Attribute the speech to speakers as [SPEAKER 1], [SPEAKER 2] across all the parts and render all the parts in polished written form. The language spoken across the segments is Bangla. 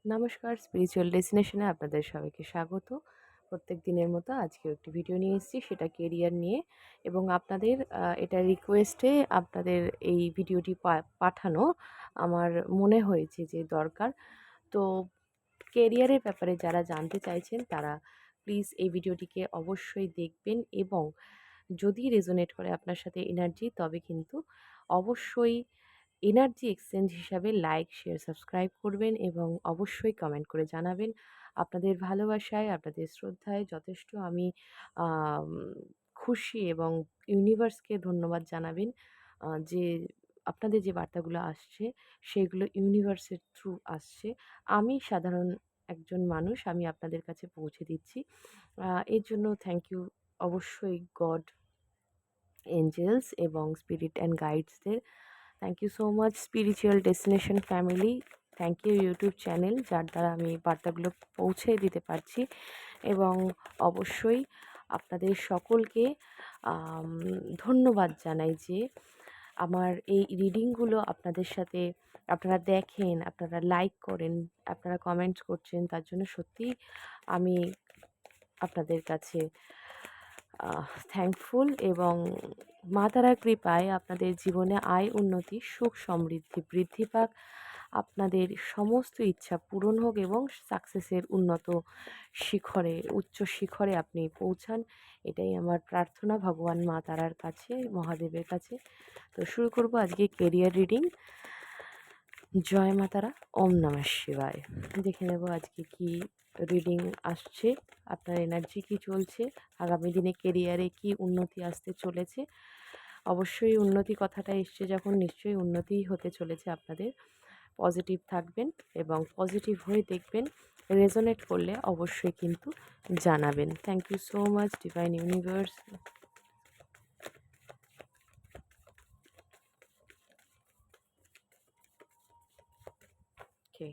[SPEAKER 1] নমস্কার, স্পিরিচুয়াল ডেস্টিনেশনে আপনাদের সবাইকে স্বাগত। প্রত্যেক দিনের মতো আজকেও একটি ভিডিও নিয়ে এসেছি, সেটা কেরিয়ার নিয়ে। এবং আপনাদের এটা রিকোয়েস্টে আপনাদের এই ভিডিওটি পাঠানো আমার মনে হয়েছে যে দরকার। তো কেরিয়ারের ব্যাপারে যারা জানতে চাইছেন তারা প্লিজ এই ভিডিওটিকে অবশ্যই দেখবেন, এবং যদি রেজোনেট করে আপনার সাথে এনার্জি, তবে কিন্তু অবশ্যই এনার্জি এক্সচেঞ্জ হিসাবে লাইক, শেয়ার, সাবস্ক্রাইব করবেন এবং অবশ্যই কমেন্ট করে জানাবেন। আপনাদের ভালোবাসায়, আপনাদের শ্রদ্ধায় যথেষ্ট আমি আম খুশি, এবং ইউনিভার্সকে ধন্যবাদ জানাবেন যে আপনাদের যে বার্তাগুলো আসছে সেগুলো ইউনিভার্সের থ্রু আসছে। আমি সাধারণ একজন মানুষ, আমি আপনাদের কাছে পৌঁছে দিচ্ছি। এর জন্য থ্যাংক ইউ অবশ্যই গড, এঞ্জেলস এবং স্পিরিট অ্যান্ড গাইডসদের। Thank you so much spiritual destination family. Thank you YouTube channel, যার দ্বারা আমি এই বার্তাগুলো পৌঁছে দিতে পারছি। এবং অবশ্যই আপনাদের সকলকে আম ধন্যবাদ জানাই যে আমার এই রিডিংগুলো আপনাদের সাথে আপনারা দেখেন, আপনারা লাইক করেন, আপনারা কমেন্টস করছেন। তার জন্য সত্যিই আমি আপনাদের কাছে থ্যাঙ্কফুল। এবং মা তারার কৃপায় আপনাদের জীবনে আয় উন্নতি, সুখ সমৃদ্ধি বৃদ্ধি পাক, আপনাদের সমস্ত ইচ্ছা পূরণ হোক এবং সাকসেসের উন্নত শিখরে, উচ্চ শিখরে আপনি পৌঁছান। এটাই আমার প্রার্থনা ভগবান মা তারার কাছে, মহাদেবের কাছে। তো শুরু করব আজকে কেরিয়ার রিডিং। জয় মা তারা, ওম নমঃ শিবায়। দেখে নেব আজকে কি রিডিং আসছে, আপনার এনার্জি কি চলছে, আগামী দিনে কেরিয়ারে কি উন্নতি আসতে চলেছে। অবশ্যই উন্নতি কথাটা এসছে যখন, নিশ্চয়ই উন্নতিই হতে চলেছে আপনাদের। পজিটিভ থাকবেন এবং পজিটিভ হয়ে দেখবেন। রেজোনেট করলে অবশ্যই কিন্তু জানাবেন। Thank you so much divine universe. Okay,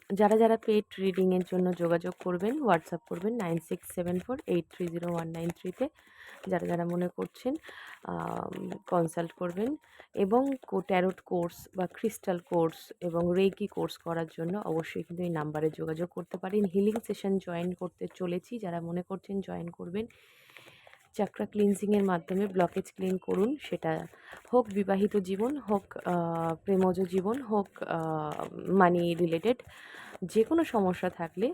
[SPEAKER 1] যারা যারা পেড রিডিংয়ের জন্য যোগাযোগ করবেন, হোয়াটসঅ্যাপ করবেন 9674830193-তে। যারা যারা মনে করছেন কনসাল্ট করবেন, এবং ট্যারোট কোর্স বা ক্রিস্টাল কোর্স এবং রেকি কোর্স করার জন্য অবশ্যই কিন্তু এই নাম্বারে যোগাযোগ করতে পারেন। হিলিং সেশন জয়েন করতে চলেছি, যারা মনে করছেন জয়েন করবেন। চাকরা ক্লিনজিংয়ের মাধ্যমে ব্লকেজ ক্লিন করুন, সেটা হোক বিবাহিত জীবন, হোক প্রেমজ জীবন, হোক মানি রিলেটেড যে কোনো সমস্যা থাকলে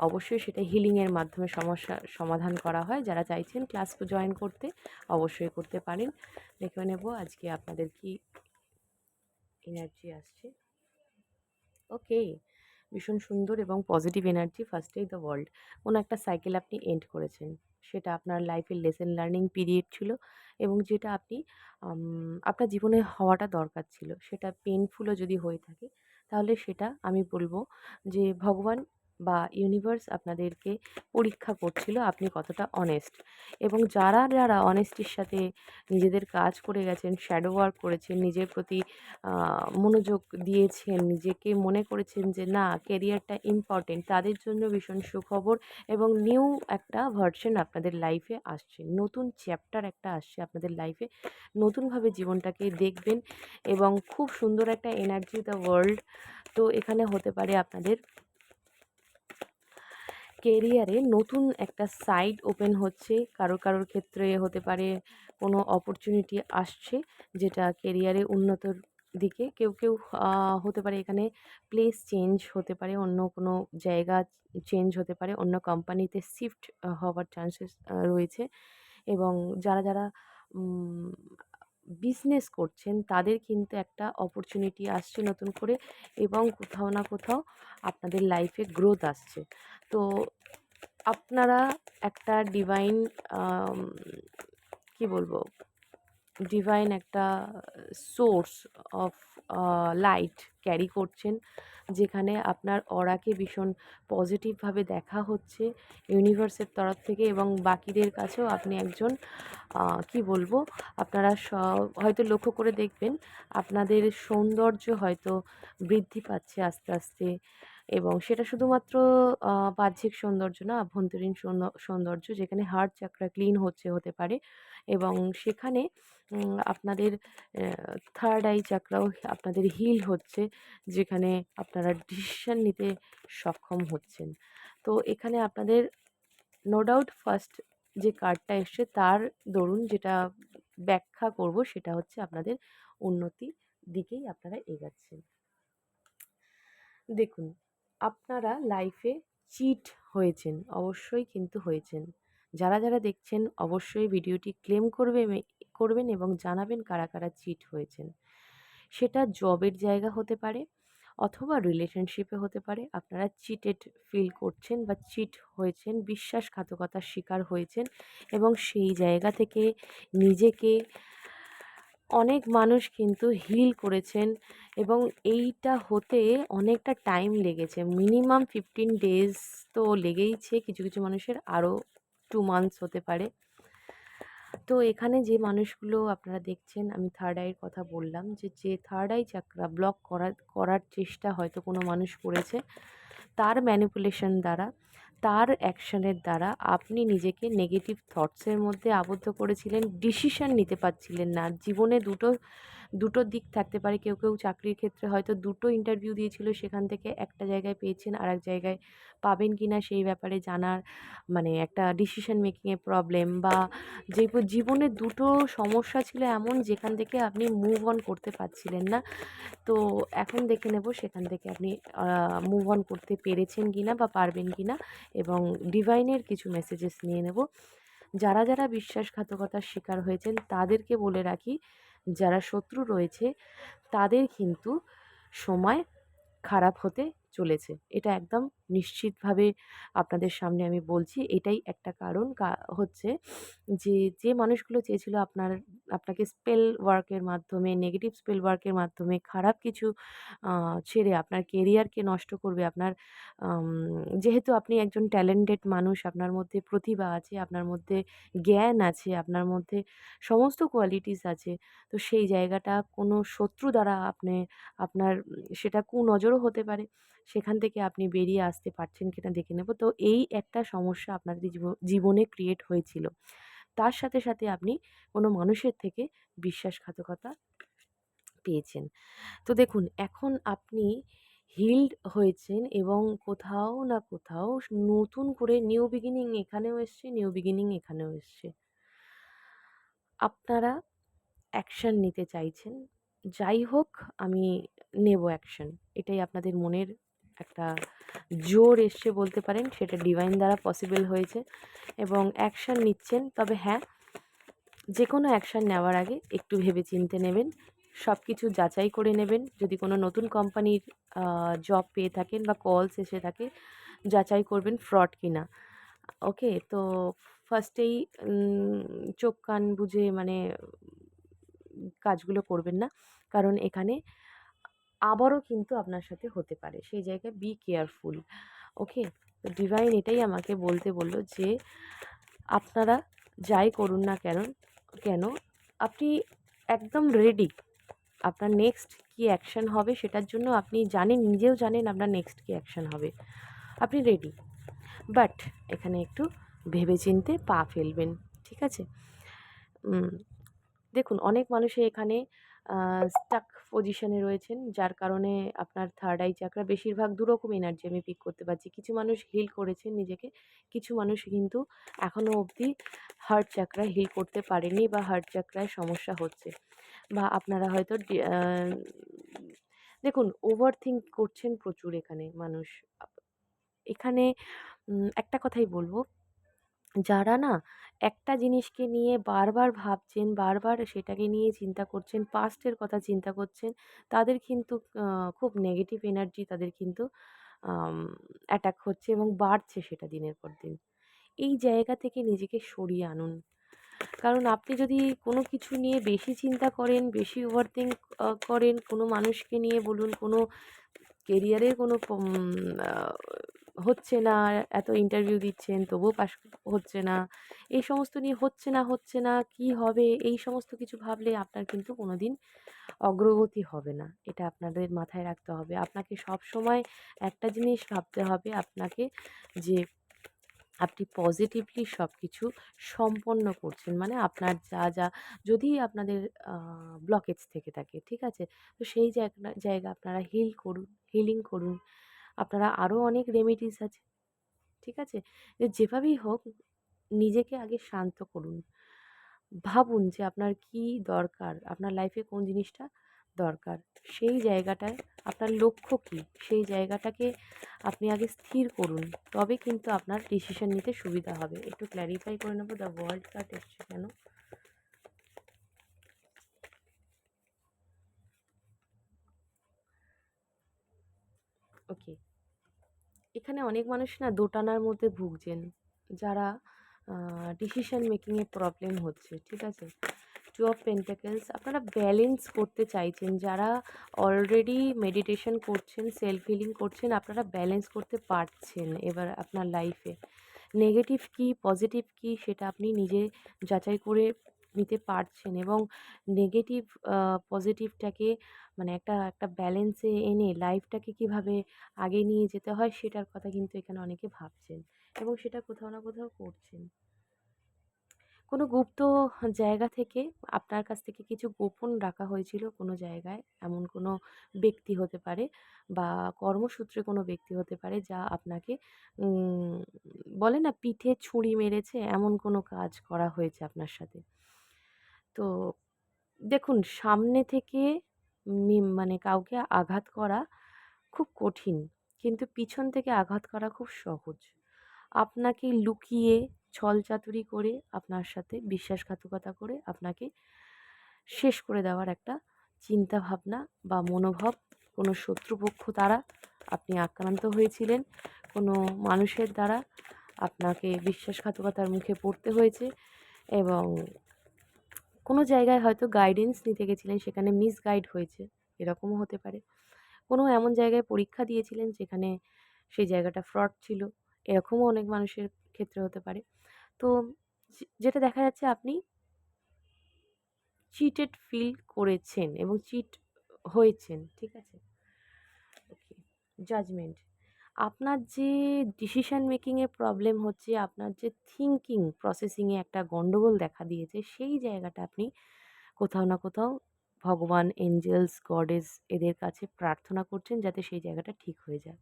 [SPEAKER 1] অবশ্যই সেটা হিলিংয়ের মাধ্যমে সমস্যার সমাধান করা হয়। যারা চাইছেন ক্লাস জয়েন করতে অবশ্যই করতে পারেন। দেখে নেব আজকে আপনাদের কি এনার্জি আসছে। ওকে, ভীষণ সুন্দর এবং পজিটিভ এনার্জি। ফার্স্টেই দ্য ওয়ার্ল্ড, কোনো একটা সাইকেল আপনি এন্ড করেছেন, সেটা আপনার লাইফের লেসেন লার্নিং পিরিয়ড ছিল, এবং যেটা আপনি আপনার জীবনে হওয়াটা দরকার ছিল। সেটা পেইনফুলও যদি হয়ে থাকে, তাহলে সেটা আমি বলবো যে ভগবান বা ইউনিভার্স আপনাদেরকে পরীক্ষা করছিল আপনি কতটা অনেস্ট। এবং যারা যারা অনেস্টির সাথে নিজেদের কাজ করে গেছেন, শ্যাডো ওয়ার্ক করেছেন, নিজের প্রতি মনোযোগ দিয়েছেন, নিজেকে মনে করেছেন যে না কেরিয়ারটা ইম্পর্টেন্ট, তাদের জন্য ভীষণ সুখবর। এবং নিউ একটা ভার্সন আপনাদের লাইফে আসছে, নতুন চ্যাপ্টার একটা আসছে আপনাদের লাইফে। নতুনভাবে জীবনটাকে দেখবেন, এবং খুব সুন্দর একটা এনার্জি দ্য ওয়ার্ল্ড। তো এখানে হতে পারে আপনাদের কেরিয়ারে নতুন একটা সাইড ওপেন হচ্ছে, কারোর ক্ষেত্রে হতে পারে কোনো অপরচুনিটি আসছে যেটা কেরিয়ারে উন্নতর দিকে। কেউ কেউ হতে পারে এখানে প্লেস চেঞ্জ হতে পারে, অন্য কোনো জায়গা চেঞ্জ হতে পারে, অন্য কোম্পানিতে শিফট হওয়ার চান্সেস রয়েছে। এবং যারা যারা বিজনেস করছেন তাদের কিন্তু একটা অপরচুনিটি আসছে নতুন করে, এবং কোথাও না কোথাও আপনাদের লাইফে গ্রোথ আসছে। তো আপনারা একটা ডিভাইন কি বলবো, ডিভাইন একটা সোর্স অফ লাইট ক্যারি করছেন, যেখানে আপনার অরাকে ভীষণ পজিটিভভাবে দেখা হচ্ছে ইউনিভার্সের তরফ থেকে। এবং বাকিদের কাছেও আপনি একজন কি বলবো, আপনারা হয়তো লক্ষ্য করে দেখবেন আপনাদের সৌন্দর্য হয়তো বৃদ্ধি পাচ্ছে আস্তে আস্তে। এবং সেটা শুধুমাত্র বাহ্যিক সৌন্দর্য না, আভ্যন্তরীণ সৌন্দর্য যেখানে হার্ট চাকরা ক্লিন হতে পারে এবং সেখানে আপনাদের থার্ড আই চাকরাও আপনাদের হিল হচ্ছে, যেখানে আপনারা ডিসিশন নিতে সক্ষম হচ্ছেন। তো এখানে আপনাদের নো ডাউট ফার্স্ট যে কার্ডটা এসছে তার দরুন যেটা ব্যাখ্যা করব সেটা হচ্ছে আপনাদের উন্নতি দিকেই আপনারা এগাচ্ছেন। দেখুন, আপনারা লাইফে চিট হয়েছেন, অবশ্যই কিন্তু হয়েছেন। যারা দেখছেন অবশ্যই ভিডিওটি ক্লেম করবেন এবং জানাবেন কারা কারা চিট হয়েছেন। সেটা জবের জায়গা হতে পারে অথবা রিলেশনশিপে হতে পারে। আপনারা চিটেড ফিল করছেন বা চিট হয়েছেন, বিশ্বাসঘাতকতার শিকার হয়েছেন এবং সেই জায়গা থেকে নিজেকে অনেক মানুষ কিন্তু হিল করেছেন এবং এইটা হতে অনেকটা টাইম লেগেছে। মিনিমাম 15 ডেজ তো লেগেইছে, কিছু মানুষের আরও 2 মান্থস হতে পারে। তো এখানে যে মানুষগুলো আপনারা দেখছেন, আমি থার্ড আইয়ের কথা বললাম, যে থার্ড আই চাকরা ব্লক করার চেষ্টা হয়তো কোনো মানুষ করেছে, তার ম্যানিপুলেশন দ্বারা, তার অ্যাকশনের দ্বারা আপনি নিজেকে নেগেটিভ থটসের মধ্যে আবদ্ধ করেছিলেন, ডিসিশন নিতে পারছিলেন না। জীবনে দুটো দিক থাকতে পারে। কেউ চাকরির ক্ষেত্রে হয়তো 2টো ইন্টারভিউ দিয়েছিল, সেখান থেকে একটা জায়গায় পেয়েছেন, আরেক জায়গায় পাবেন কি না সেই ব্যাপারে জানার মানে একটা ডিসিশন মেকিংয়ে প্রবলেম, বা জীবনে 2টো সমস্যা ছিল এমন যেখান থেকে আপনি মুভ অন করতে পারছিলেন না। তো এখন দেখে নেব সেখান থেকে আপনি মুভ অন করতে পেরেছেন কিনা বা পারবেন কিনা, এবং ডিভাইনের কিছু মেসেজেস নিয়ে নেব। যারা বিশ্বাসঘাতকতার শিকার হয়েছেন তাদেরকে বলে রাখি, যারা শত্রু রয়েছে তাদের কিন্তু সময় খারাপ হতে চলেছে। এটা একদম নিশ্চিতভাবে আপনাদের সামনে আমি বলছি। এটাই একটা কারণ হচ্ছে যে মানুষগুলো চেয়েছিল আপনাকে স্পেল ওয়ার্কের মাধ্যমে, নেগেটিভ স্পেল ওয়ার্কের মাধ্যমে খারাপ কিছু ছেড়ে আপনার কেরিয়ারকে নষ্ট করবে। আপনার যেহেতু আপনি একজন ট্যালেন্টেড মানুষ, আপনার মধ্যে প্রতিভা আছে, আপনার মধ্যে জ্ঞান আছে, আপনার মধ্যে সমস্ত কোয়ালিটিস আছে। তো সেই জায়গাটা কোনো শত্রু দ্বারা আপনার সেটা কুনজরও হতে পারে। সেখান থেকে আপনি বেরিয়ে আসতে পারছেন কিনা দেখে নেব। তো এই একটা সমস্যা আপনাদের জীবনে ক্রিয়েট হয়েছিল। তার সাথে আপনি কোনো মানুষের থেকে বিশ্বাসঘাতকতা পেয়েছেন। তো দেখুন, এখন আপনি হিলড হয়েছেন এবং কোথাও না কোথাও নতুন করে নিউ বিগিনিং এখানেও এসছে, নিউ বিগিনিং এখানেও এসছে। আপনারা অ্যাকশন নিতে চাইছেন। যাই হোক, আমি নেব অ্যাকশন। এটাই আপনাদের মনের একটা জোর এসছে বলতে পারেন, সেটা ডিভাইন দ্বারা পসিবল হয়েছে এবং অ্যাকশন নিচ্ছেন। তবে হ্যাঁ, যে কোনো অ্যাকশন নেওয়ার আগে একটু ভেবেচিন্তে নেবেন, সব কিছু যাচাই করে নেবেন। যদি কোনো নতুন কোম্পানির জব পেয়ে থাকেন বা কলস এসে থাকে, যাচাই করবেন ফ্রড কিনা। ওকে? তো ফার্স্টেই চোখ কান বুজে মানে কাজগুলো করবেন না। কারণ এখানে আবারও কিন্তু আপনার সাথে হতে পারে। সেই জায়গায় বি কেয়ারফুল। ওকে? তো ডিভাইন এটাই আমাকে বলতে বলল যে আপনারা যাই করুন না কেন আপনি একদম রেডি। আপনার নেক্সট কী অ্যাকশন হবে সেটার জন্য আপনি জানেন, নিজেও জানেন আপনার নেক্সট কী অ্যাকশন হবে। আপনি রেডি। বাট এখানে একটু ভেবেচিন্তে পা ফেলবেন। ঠিক আছে? দেখুন, অনেক মানুষই এখানে স্টাক পজিশনে রয়েছেন, যার কারণে আপনার থার্ড আই চাকরা বেশিরভাগ দুরকম এনার্জি আমি পিক করতে পারছি। কিছু মানুষ হিল করেছেন নিজেকে, কিছু মানুষ কিন্তু এখনও অবধি হার্ট চাকরা হিল করতে পারেনি বা হার্ট চাকরায় সমস্যা হচ্ছে, বা আপনারা হয়তো দেখুন ওভার থিঙ্ক করছেন প্রচুর এখানে মানুষ। এখানে একটা কথাই বলব, যারা না একটা জিনিসকে নিয়ে বারবার ভাবছেন, বারবার সেটাকে নিয়ে চিন্তা করছেন, পাস্টের কথা চিন্তা করছেন, তাদের কিন্তু খুব নেগেটিভ এনার্জি তাদের কিন্তু অ্যাটাক হচ্ছে এবং বাড়ছে সেটা দিনের পর দিন। এই জায়গা থেকে নিজেকে সরিয়ে আনুন। কারণ আপনি যদি কোনো কিছু নিয়ে বেশি চিন্তা করেন, বেশি ওভারথিংক করেন, কোনো মানুষকে নিয়ে বলুন, কোনো কেরিয়ারের কোনো হচ্ছে না, এত ইন্টারভিউ দিচ্ছেন তবুও পাস হচ্ছে না। এই সমস্ত নিয়ে হচ্ছে না, কি হবে? এই সমস্ত কিছু ভাবলে আপনার কিন্তু কোনোদিন অগ্রগতি হবে না। এটা আপনাদের মাথায় রাখতে হবে। আপনাকে সবসময় একটা জিনিস ভাবতে হবে আপনাকে, যে আপনি পজিটিভলি সবকিছু সম্পন্ন করছেন। মানে আপনার যা যদি আপনাদের আ ব্লকেজ থেকে থাকে, ঠিক আছে? তো সেই জায়গা আপনারা হিলিং করুন। আপনারা আরো অনেক রেমেডিস আছে, ঠিক আছে? যেভাবেই হোক নিজেকে আগে শান্ত করুন। ভাবুন যে আপনার কি দরকার? আপনার লাইফে কোন জিনিসটা দরকার? সেই জায়গাটায় আপনার লক্ষ্য কী? সেই জায়গাটাকে আপনি আগে স্থির করুন। তবে কিন্তু আপনার ডিসিশন নিতে সুবিধা হবে। একটু ক্ল্যারিফাই করে নেব, দ্য ওয়ার্ল্ড কার্ড এসছে কেন? ওকে। এখানে অনেক মানুষ না দোটানার মধ্যে ভুগছেন। যারা ডিসিশন মেকিং এ প্রবলেম হচ্ছে, ঠিক আছে? টু অফ পেন্টাকেলস, আপনারা ব্যালেন্স করতে চাইছেন। যারা অলরেডি মেডিটেশন করছেন, সেলফ হিলিং করছেন, আপনারা ব্যালেন্স করতে পারছেন এবার আপনার লাইফে। নেগেটিভ কী, পজিটিভ কী সেটা আপনি নিজে যাচাই করে নিতে পারছেন, এবং নেগেটিভ পজিটিভটাকে মানে একটা ব্যালেন্সে এনে লাইফটাকে কীভাবে আগে নিয়ে যেতে হয় সেটার কথা কিন্তু এখানে অনেকে ভাবছেন, এবং সেটা কোথাও না কোথাও করছেন। কোনো গুপ্ত জায়গা থেকে আপনার কাছ থেকে কিছু গোপন রাখা হয়েছিল কোনো জায়গায়। এমন কোনো ব্যক্তি হতে পারে বা কর্মসূত্রে কোনো ব্যক্তি হতে পারে যা আপনাকে উম বলে না পিঠে ছুরি মেরেছে, এমন কোনো কাজ করা হয়েছে আপনার সাথে। তো দেখুন, সামনে থেকে মানে কাউকে আঘাত করা খুব কঠিন। কিন্তু পিছন থেকে আঘাত করা খুব সহজ। আপনাকে লুকিয়ে ছলচাতুরি করে আপনার সাথে বিশ্বাসঘাতকতা করে আপনাকে শেষ করে দেওয়ার একটা চিন্তাভাবনা বা মনোভাব কোনো শত্রুপক্ষ দ্বারা আপনি আক্রান্ত হয়েছিলেন, কোনো মানুষের দ্বারা আপনাকে বিশ্বাসঘাতকতার মুখে পড়তে হয়েছে, এবং কোনো জায়গায় হয়তো গাইডেন্স নিতে গেছিলেন, সেখানে মিসগাইড হয়েছে, এরকমও হতে পারে। কোনো এমন জায়গায় পরীক্ষা দিয়েছিলেন যেখানে সেই জায়গাটা ফ্রড ছিল, এরকমও অনেক মানুষের ক্ষেত্রে হতে পারে। তো যেটা দেখা যাচ্ছে, আপনি চিটেড ফিল করেছেন এবং চিট হয়েছেন, ঠিক আছে? ওকে। জাজমেন্ট, আপনার যে ডিসিশন মেকিং এ প্রবলেম হচ্ছে, আপনার যে থিংকিং প্রসেসিং এ একটা গন্ডগোল দেখা দিয়েছে, সেই জায়গাটা আপনি কোথাও না কোথাও ভগবান, এঞ্জেলস, গডেস এদের কাছে প্রার্থনা করছেন যাতে সেই জায়গাটা ঠিক হয়ে যায়।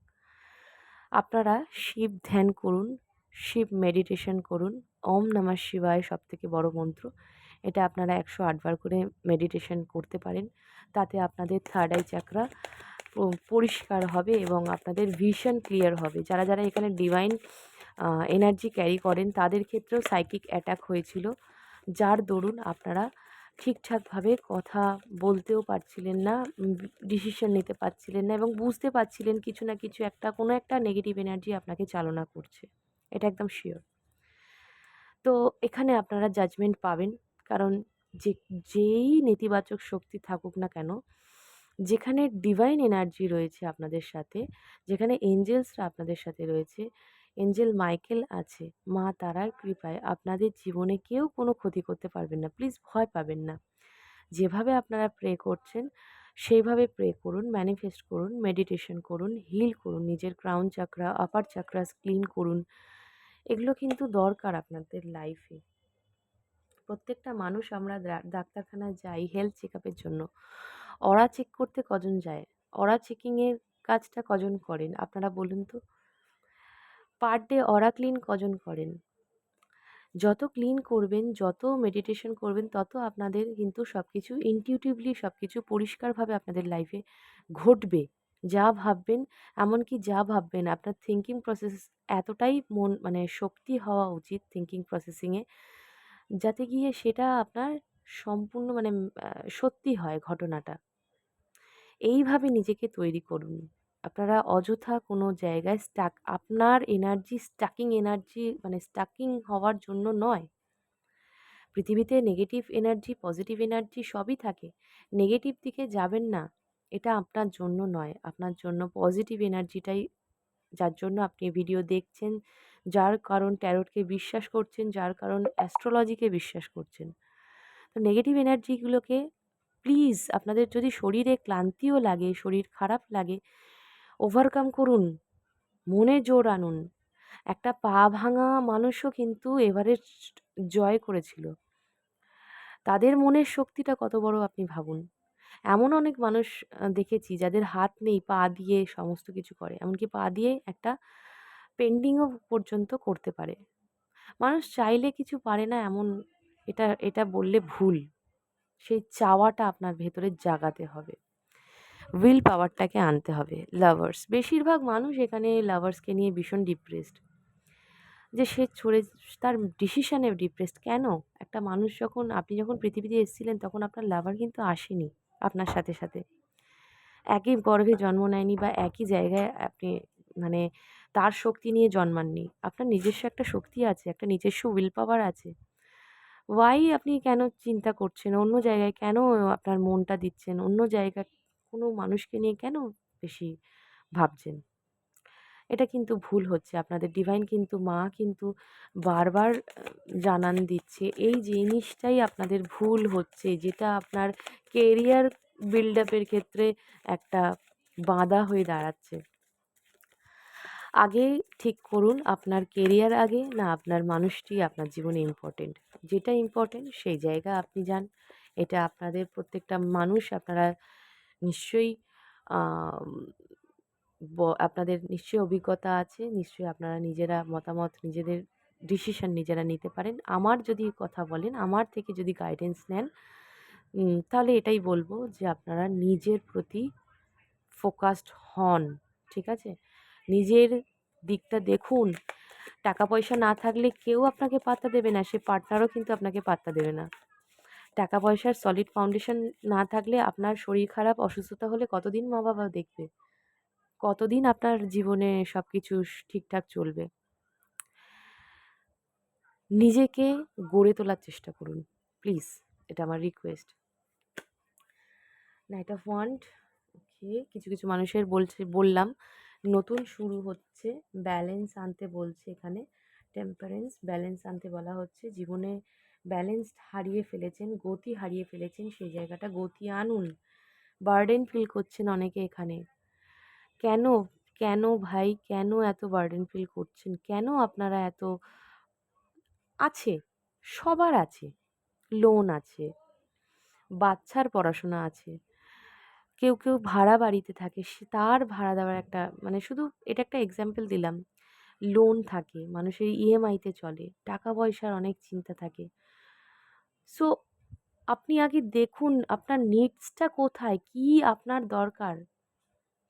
[SPEAKER 1] আপনারা শিব ধ্যান করুন, শিব মেডিটেশন করুন। ওম নমঃ শিবায় সবথেকে বড় মন্ত্র। এটা আপনারা ১০৮ বার করে মেডিটেশন করতে পারেন। তাতে আপনাদের থার্ড আই চাকরা পরিষ্কার হবে এবং আপনাদের ভিশন ক্লিয়ার হবে। যারা এখানে ডিভাইন এনার্জি ক্যারি করেন তাদের ক্ষেত্রেও সাইকিক অ্যাটাক হয়েছিল। যার দরুন আপনারা ঠিকঠাকভাবে কথা বলতেও পারছিলেন না, ডিসিশন নিতে পারছিলেন না, এবং বুঝতে পারছিলেন কিছু না কিছু একটা কোনো একটা নেগেটিভ এনার্জি আপনাকে চালনা করছে। এটা একদম শিওর। তো এখানে আপনারা জাজমেন্ট পাবেন। কারণ যে যেই নেতিবাচক শক্তি থাকুক না কেন, যেখানে ডিভাইন এনার্জি রয়েছে আপনাদের সাথে, যেখানে এঞ্জেলসরা আপনাদের সাথে রয়েছে, এঞ্জেল মাইকেল আছে, মা তারার কৃপায় আপনাদের জীবনে কেউ কোনো ক্ষতি করতে পারবেন না। প্লিজ ভয় পাবেন না। যেভাবে আপনারা প্রে করছেন সেইভাবে প্রে করুন, ম্যানিফেস্ট করুন, মেডিটেশন করুন, হিল করুন, নিজের ক্রাউন চাকরা, আপার চাকরাস ক্লিন করুন। এগুলো কিন্তু দরকার আপনাদের লাইফে। প্রত্যেকটা মানুষ আমরা ডাক্তারখানায় যাই হেলথ চেকআপের জন্য। অরা চেক করতে কজন যায়? অরা চেকিংয়ের কাজটা কজন করেন? আপনারা বলুন তো? পার ডে অরা ক্লিন কজন করেন? যত ক্লিন করবেন, যত মেডিটেশন করবেন, তত আপনাদের কিন্তু সবকিছু ইনটিউটিভলি সবকিছু পরিষ্কারভাবে আপনাদের লাইফে ঘটবে। যা ভাববেন, এমনকি যা ভাববেন আপনার থিংকিং প্রসেস এতটাই মানে শক্তি হওয়া উচিত থিংকিং প্রসেসিংয়ে, যাতে গিয়ে সেটা আপনার সম্পূর্ণ মানে সত্যি হয় ঘটনাটা। এইভাবে নিজেকে তৈরি করুন। আপনারা অযথা কোনো জায়গায় আপনার এনার্জি এনার্জি মানে স্টাকিং হওয়ার জন্য নয়। পৃথিবীতে নেগেটিভ এনার্জি, পজিটিভ এনার্জি সবই থাকে। নেগেটিভ দিকে যাবেন না। এটা আপনার জন্য নয়। আপনার জন্য পজিটিভ এনার্জিটাই যার জন্য আপনি ভিডিও দেখছেন, যার কারণ ট্যারোটকে বিশ্বাস করছেন, যার কারণ অ্যাস্ট্রোলজিকে বিশ্বাস করছেন। তো নেগেটিভ এনার্জিগুলোকে প্লিজ, আপনাদের যদি শরীরে ক্লান্তিও লাগে, শরীর খারাপ লাগে, ওভারকাম করুন, মনে জোর আনুন। একটা পা ভাঙা মানুষও কিন্তু এভারেস্ট জয় করেছিল। তাদের মনের শক্তিটা কত বড় আপনি ভাবুন। এমন অনেক মানুষ দেখেছি যাদের হাত নেই, পা দিয়ে সমস্ত কিছু করে। এমনকি পা দিয়ে একটা পেন্টিংও পর্যন্ত করতে পারে। মানুষ চাইলে কিছু পারে না এমন, এটা বললে ভুল। সেই চাওয়াটা আপনার ভেতরে জাগাতে হবে। উইল পাওয়ারটাকে আনতে হবে। লাভার্স, বেশিরভাগ মানুষ এখানে লাভার্সকে নিয়ে ভীষণ ডিপ্রেসড। যে সে তার ডিসিশনে ডিপ্রেসড কেন? একটা মানুষ যখন, আপনি যখন পৃথিবীতে এসেছিলেন তখন আপনার লাভার কিন্তু আসেনি আপনার সাথে সাথে, একই গর্ভে জন্ম নেয়নি বা একই জায়গায় আপনি মানে তার শক্তি নিয়ে জন্মাননি। আপনার নিজস্ব একটা শক্তি আছে, একটা নিজস্ব উইল পাওয়ার আছে। ওয়াই আপনি কেন চিন্তা করছেন? অন্য জায়গায় কেন আপনার মনটা দিচ্ছেন? অন্য জায়গায় কোনো মানুষকে নিয়ে কেন বেশি ভাবছেন? এটা কিন্তু ভুল হচ্ছে। আপনাদের ডিভাইন কিন্তু, মা কিন্তু বারবার জানান দিচ্ছে এই জিনিসটাই আপনাদের ভুল হচ্ছে, যেটা আপনার কেরিয়ার বিল্ড আপের ক্ষেত্রে একটা বাধা হয়ে দাঁড়াচ্ছে। আগে ঠিক করুন আপনার কেরিয়ার আগে না আপনার মানুষটি আপনার জীবনে ইম্পর্টেন্ট। যেটা ইম্পর্টেন্ট সেই জায়গা আপনি যান। এটা আপনাদের প্রত্যেকটা মানুষ, আপনারা নিশ্চয়ই আম আপনাদের নিশ্চয়ই অভিজ্ঞতা আছে। নিশ্চয়ই আপনারা নিজেরা মতামত, নিজেদের ডিসিশন নিজেরা নিতে পারেন। আমার যদি কথা বলেন, আমার থেকে যদি গাইডেন্স নেন, তাহলে এটাই বলব যে আপনারা নিজের প্রতি ফোকাসড হন। ঠিক আছে? নিজের দিকটা দেখুন। টাকা পয়সা না থাকলে কেউ আপনাকে পাত্তা দেবে না। সে পার্টনারও কিন্তু আপনাকে পাত্তা দেবে না। টাকা পয়সার সলিড ফাউন্ডেশন না থাকলে আপনার শরীর খারাপ, অসুস্থতা হলে কতদিন মা-বাবা দেখবে? কতদিন আপনার জীবনে সবকিছু ঠিকঠাক চলবে? নিজেকে গড়ে তোলার চেষ্টা করুন। প্লিজ, এটা আমার রিকোয়েস্ট। নাইট অফ ওয়ান্ড, ওকে, কিছু মানুষের বললাম নতুন শুরু হচ্ছে, ব্যালেন্স আনতে বলছে এখানে। টেম্পারেন্স, ব্যালেন্স আনতে বলা হচ্ছে। জীবনে ব্যালেন্স হারিয়ে ফেলেছেন, গতি হারিয়ে ফেলেছেন, সেই জায়গাটা গতি আনুন। বার্ডেন ফিল করছেন অনেকে এখানে। কেন? কেন ভাই? কেন এত বার্ডেন ফিল করছেন? কেন আপনারা এত আছে? সবার আছে। লোন আছে, বাচ্চার পড়াশোনা আছে। কেউ ভাড়া বাড়িতে থাকে, তার ভাড়া দেওয়ার একটা শুধু এটা একটা এক্সাম্পল দিলাম। লোন থাকে, মানুষের ইএমআইতে চলে, টাকা পয়সার অনেক চিন্তা থাকে। সো আপনি আগে দেখুন আপনার নিডসটা কোথায়? কী আপনার দরকার?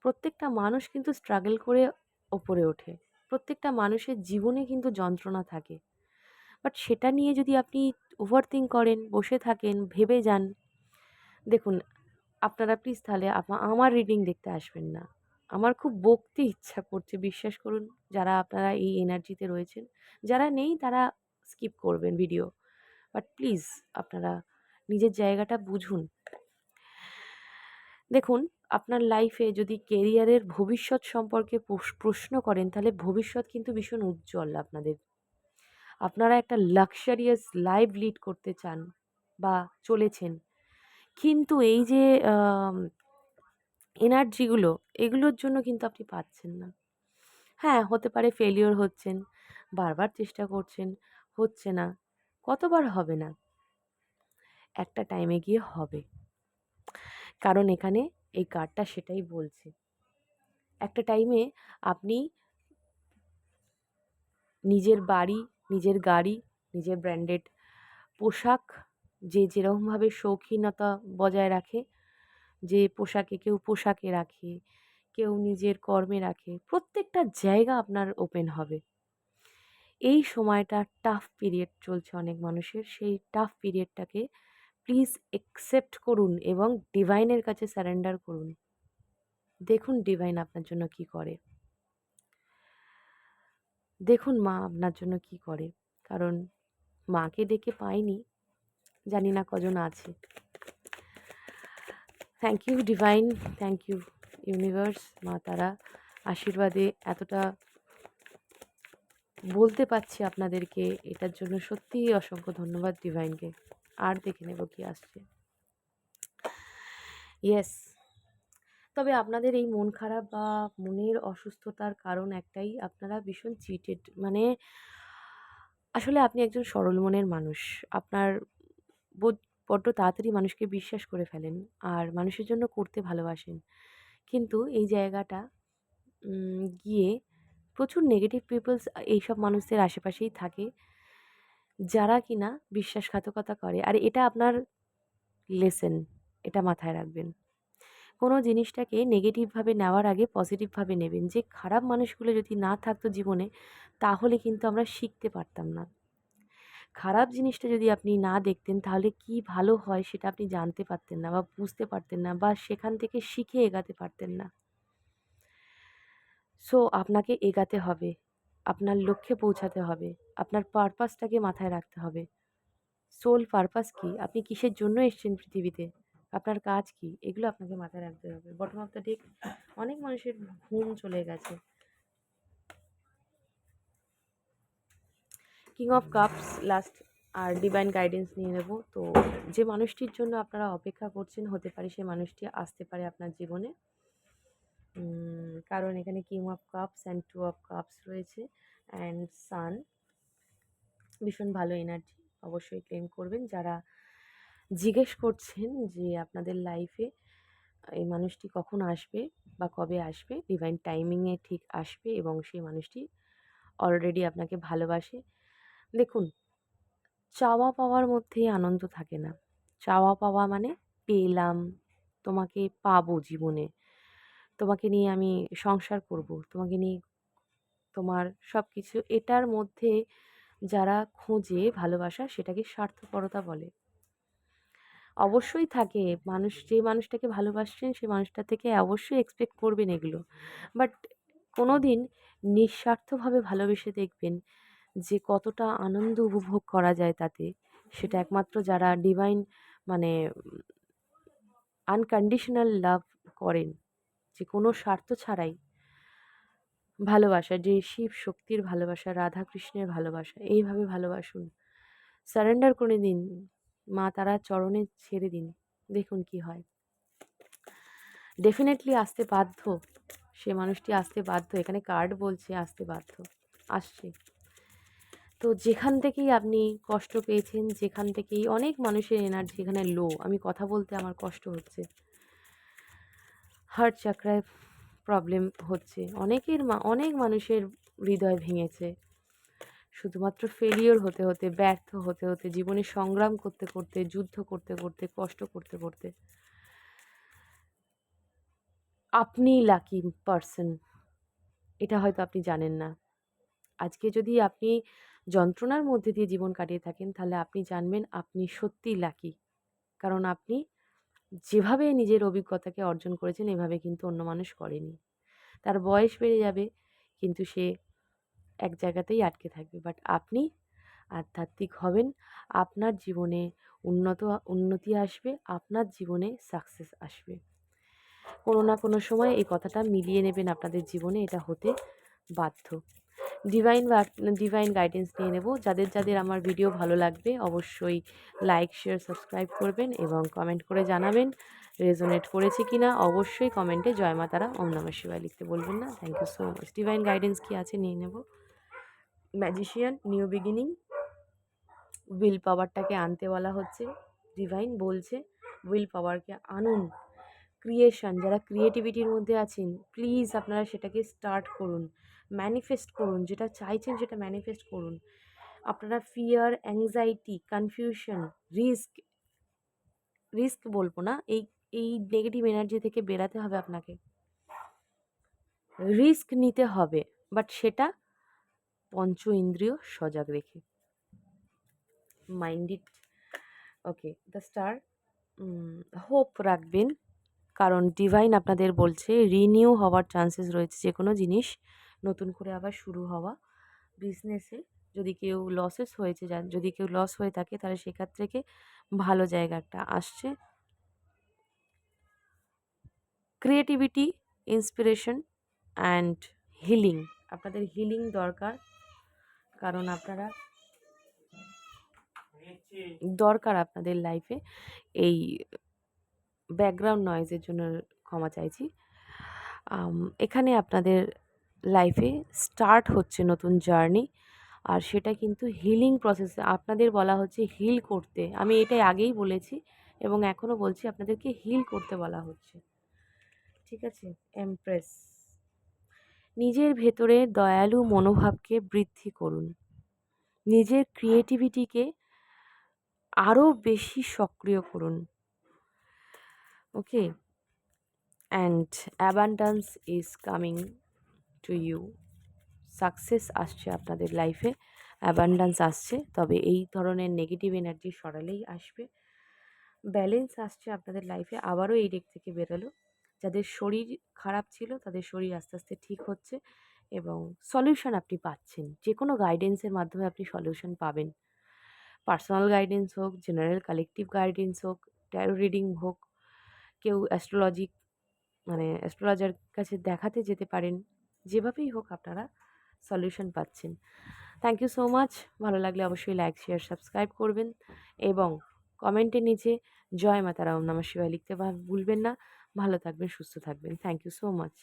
[SPEAKER 1] প্রত্যেকটা মানুষ কিন্তু স্ট্রাগল করে ওপরে ওঠে। প্রত্যেকটা মানুষের জীবনে কিন্তু যন্ত্রণা থাকে। বাট সেটা নিয়ে যদি আপনি ওভারথিংক করেন, বসে থাকেন, ভেবে যান, দেখুন আপনারা প্লিজ তাহলে আমার রিডিং দেখতে আসবেন না। আমার খুব বকতে ইচ্ছা করছে, বিশ্বাস করুন, যারা আপনারা এই এনার্জিতে রয়েছেন। যারা নেই তারা স্কিপ করবেন ভিডিও। বাট প্লিজ আপনারা নিজের জায়গাটা বুঝুন। দেখুন, আপনার লাইফে যদি কেরিয়ারের ভবিষ্যৎ সম্পর্কে প্রশ্ন করেন, তাহলে ভবিষ্যৎ কিন্তু ভীষণ উজ্জ্বল আপনাদের। আপনারা একটা লাক্সারিয়াস লাইফ লিড করতে চান বা চলেছেন। কিন্তু এই যে এনার্জিগুলো, এগুলোর জন্য কিন্তু আপনি পাচ্ছেন না। হ্যাঁ, হতে পারে ফেলিওর হচ্ছেন, বারবার চেষ্টা করছেন, হচ্ছে না। কতবার হবে না? একটা টাইমে গিয়ে হবে। কারণ এখানে এই কার্ডটা সেটাই বলছে। একটা টাইমে আপনি নিজের বাড়ি, নিজের গাড়ি, নিজের ব্র্যান্ডেড পোশাক, যে যেরকমভাবে শৌখিনতা বজায় রাখে, যে পোশাকে কেউ পোশাকে রাখে, কেউ নিজের কর্মে রাখে, প্রত্যেকটা জায়গা আপনার ওপেন হবে। এই সময়টা টাফ পিরিয়ড চলছে অনেক মানুষের। সেই টাফ পিরিয়ডটাকে প্লিজ অ্যাকসেপ্ট করুন এবং ডিভাইনের কাছে সারেন্ডার করুন। দেখুন ডিভাইন আপনার জন্য কী করে। দেখুন মা আপনার জন্য কী করে। কারণ মাকে ডেকে পাইনি, জানি না কজন আছে। Thank you divine, thank you universe, মা তারা, আশীর্বাদে এতটা বলতে পারছি আপনাদেরকে, এটার জন্য সত্যিই অসংখ্য ধন্যবাদ ডিভাইনকে। আর দেখে নেব কি আসছে। ইয়েস। তবে আপনাদের এই মন খারাপ বা মনের অসুস্থতার কারণ একটাই, আপনারা ভীষণ চিটেড। মানে আসলে আপনি একজন সরল মনের মানুষ। আপনার বড্ড তাড়াতাড়ি মানুষকে বিশ্বাস করে ফেলেন আর মানুষের জন্য করতে ভালোবাসেন। কিন্তু এই জায়গাটা গিয়ে প্রচুর নেগেটিভ পিপলস এইসব মানুষদের আশেপাশেই থাকে, যারা কিনা বিশ্বাসঘাতকতা করে। আর এটা আপনার লেসন, এটা মাথায় রাখবেন। কোনো জিনিসটাকে নেগেটিভভাবে নেওয়ার আগে পজিটিভভাবে নেবেন। যে খারাপ মানুষগুলো যদি না থাকতো জীবনে, তাহলে কিন্তু আমরা শিখতে পারতাম না। খারাপ জিনিসটা যদি আপনি না দেখতেন, তাহলে কি ভালো হয় সেটা আপনি জানতে পারতেন না বা বুঝতে পারতেন না বা সেখান থেকে শিখে এগাতে পারতেন না। সো আপনাকে এগাতে হবে, আপনার লক্ষ্যে পৌঁছাতে হবে, আপনার পারপাসটাকে মাথায় রাখতে হবে। সোল পারপাস কী? আপনি কিসের জন্য এসেছেন পৃথিবীতে? আপনার কাজ কী? এগুলো আপনাকে মাথায় রাখতে হবে। বটম অফ দ্য ডেক অনেক মানুষের ঘুম চলে গেছে। কিং অফ কাপস লাস্ট, আর ডিভাইন গাইডেন্স নিয়ে নেব। তো যে মানুষটির জন্য আপনারা অপেক্ষা করছেন, হতে পারে সে মানুষটি আসতে পারে আপনার জীবনে। কারণ এখানে king of cups and two of cups রয়েছে অ্যান্ড সান। ভীষণ ভালো এনার্জি, অবশ্যই ক্লেম করবেন। যারা জিজ্ঞেস করছেন যে আপনাদের লাইফে এই মানুষটি কখন আসবে বা কবে আসবে, ডিভাইন টাইমিংয়ে ঠিক আসবে এবং সেই মানুষটি অলরেডি আপনাকে ভালোবাসে। দেখুন, চাওয়া পাওয়ার মধ্যেই আনন্দ থাকে না। চাওয়া পাওয়া মানে পেলাম, তোমাকে পাবো জীবনে, তোমাকে নিয়ে আমি সংসার করব, তোমাকে নিয়ে তোমার সব কিছু, এটার মধ্যে যারা খোঁজে ভালোবাসা, সেটাকে স্বার্থপরতা বলে। অবশ্যই থাকে, মানুষ যে মানুষটাকে ভালোবাসছেন সেই মানুষটা থেকে অবশ্যই এক্সপেক্ট করবেন এগুলো। বাট কোনো দিন নিঃস্বার্থভাবে ভালোবেসে দেখবেন যে কতটা আনন্দ উপভোগ করা যায় তাতে। সেটা একমাত্র যারা ডিভাইন, মানে আনকন্ডিশনাল লাভ করেন, যে কোনো স্বার্থ ছাড়াই ভালোবাসা, যে শিব শক্তির ভালোবাসা, রাধা কৃষ্ণের ভালোবাসা, এইভাবে ভালোবাসুন। সারেন্ডার করে দিন, মা তারার চরণে ছেড়ে দিন, দেখুন কি হয়। ডেফিনেটলি আসতে বাধ্য, সে মানুষটি আসতে বাধ্য। এখানে কার্ড বলছে আসতে বাধ্য, আসছে। তো যেখান থেকেই আপনি কষ্ট পেয়েছেন, যেখান থেকেই অনেক মানুষের এনার্জি এখানে লো, আমি কথা বলতে আমার কষ্ট হচ্ছে, হার্ট চাকরায় প্রবলেম হচ্ছে, অনেক মানুষের হৃদয় ভেঙেছে শুধুমাত্র ফেলিওর হতে হতে, ব্যর্থ হতে হতে, জীবনে সংগ্রাম করতে করতে, যুদ্ধ করতে করতে, কষ্ট করতে করতে। আপনি লাকি পারসন, এটা হয়তো আপনি জানেন না। আজকে যদি আপনি যন্ত্রণার মধ্যে দিয়ে জীবন কাটিয়ে থাকেন, তাহলে আপনি জানবেন আপনি সত্যিই লাকি। কারণ আপনি যেভাবে নিজের অভিজ্ঞতাকে অর্জন করেছেন, এভাবে কিন্তু অন্য মানুষ করেনি। তার বয়স বেড়ে যাবে, কিন্তু সে এক জায়গাতেই আটকে থাকবে। বাট আপনি আধ্যাত্মিক হবেন, আপনার জীবনে উন্নতি আসবে, আপনার জীবনে সাকসেস আসবে। কোনো না কোনো সময় এই কথাটা মিলিয়ে নেবেন আপনাদের জীবনে, এটা হতে বাধ্য। ডিভাইন গাইডেন্স নিয়ে নেব। যাদের যাদের আমার ভিডিও ভালো লাগবে অবশ্যই লাইক, শেয়ার, সাবস্ক্রাইব করবেন এবং কমেন্ট করে জানাবেন রেজোনেট করেছে কি না। অবশ্যই কমেন্টে জয় মা তারা, ওম নমঃ শিবায় লিখতে বলবেন না। Thank you so much. Divine guidance কি আছে নিয়ে নেব। ম্যাজিশিয়ান, নিউ বিগিনিং, উইল পাওয়ারটাকে আনতে বলা হচ্ছে। ডিভাইন বলছে উইল পাওয়ারকে আনুন। ক্রিয়েশন, যারা ক্রিয়েটিভিটির মধ্যে আছেন, প্লিজ আপনারা সেটাকে স্টার্ট করুন, ম্যানিফেস্ট করুন, যেটা চাইছেন সেটা ম্যানিফেস্ট করুন। আপনারা ফিয়ার, অ্যাংজাইটি, কনফিউশন, রিস্ক বলবো না, এই নেগেটিভ এনার্জি থেকে বেরাতে হবে আপনাকে। রিস্ক নিতে হবে, বাট সেটা পঞ্চ ইন্দ্রিয় সজাগ রেখে। Mind it. Okay, the star, hope রাখবেন, কারণ ডিভাইন আপনাদের বলছে রিনিউ হওয়ার চান্সেস রয়েছে। যে কোনো জিনিস নতুন করে আবার শুরু হওয়া। বিজনেসে যদি কেউ যদি কেউ লস হয়ে থাকে, তাহলে সেখান থেকে ভালো জায়গাটা আসছে। Creativity, inspiration and healing. আপনাদের হিলিং দরকার, কারণ আপনাদের লাইফে এই ব্যাকগ্রাউন্ড নয়েজের জন্য ক্ষমা চাইছি। এখানে আপনাদের লাইফে স্টার্ট হচ্ছে নতুন জার্নি, আর সেটা কিন্তু হিলিং প্রসেসে আপনাদের বলা হচ্ছে হিল করতে। আমি এটাই আগেই বলেছি এবং এখনও বলছি, আপনাদেরকে হিল করতে বলা হচ্ছে। ঠিক আছে? এমপ্রেস, নিজের ভেতরে দয়ালু মনোভাবকে বৃদ্ধি করুন, নিজের ক্রিয়েটিভিটিকে আরও বেশি সক্রিয় করুন। Okay, and abundance is coming to you. Success আসছে আপনাদের লাইফে, অ্যাবান্ডান্স আসছে, তবে এই ধরনের নেগেটিভ এনার্জি সরালেই আসবে। ব্যালেন্স আসছে আপনাদের লাইফে, আবারও এই ডেক থেকে বেরোলো। যাদের শরীর খারাপ ছিল তাদের শরীর আস্তে আস্তে ঠিক হচ্ছে এবং সলিউশন আপনি পাচ্ছেন। যে কোনো গাইডেন্সের মাধ্যমে আপনি সলিউশন পাবেন। পার্সোনাল গাইডেন্স হোক, জেনারেল কালেকটিভ গাইডেন্স হোক, ট্যারো রিডিং হোক, কেউ অ্যাস্ট্রোলজার কাছে দেখাতে যেতে পারেন। যেভাবেই হোক আপনারা সলিউশন পাচ্ছেন। Thank you so much. ভালো লাগলে অবশ্যই লাইক, শেয়ার, সাবস্ক্রাইব করবেন এবং কমেন্টের নিচে জয় মাতারা, ওম নমঃ শিবায় লিখতে ভুলবেন না। ভালো থাকবেন, সুস্থ থাকবেন। Thank you so much.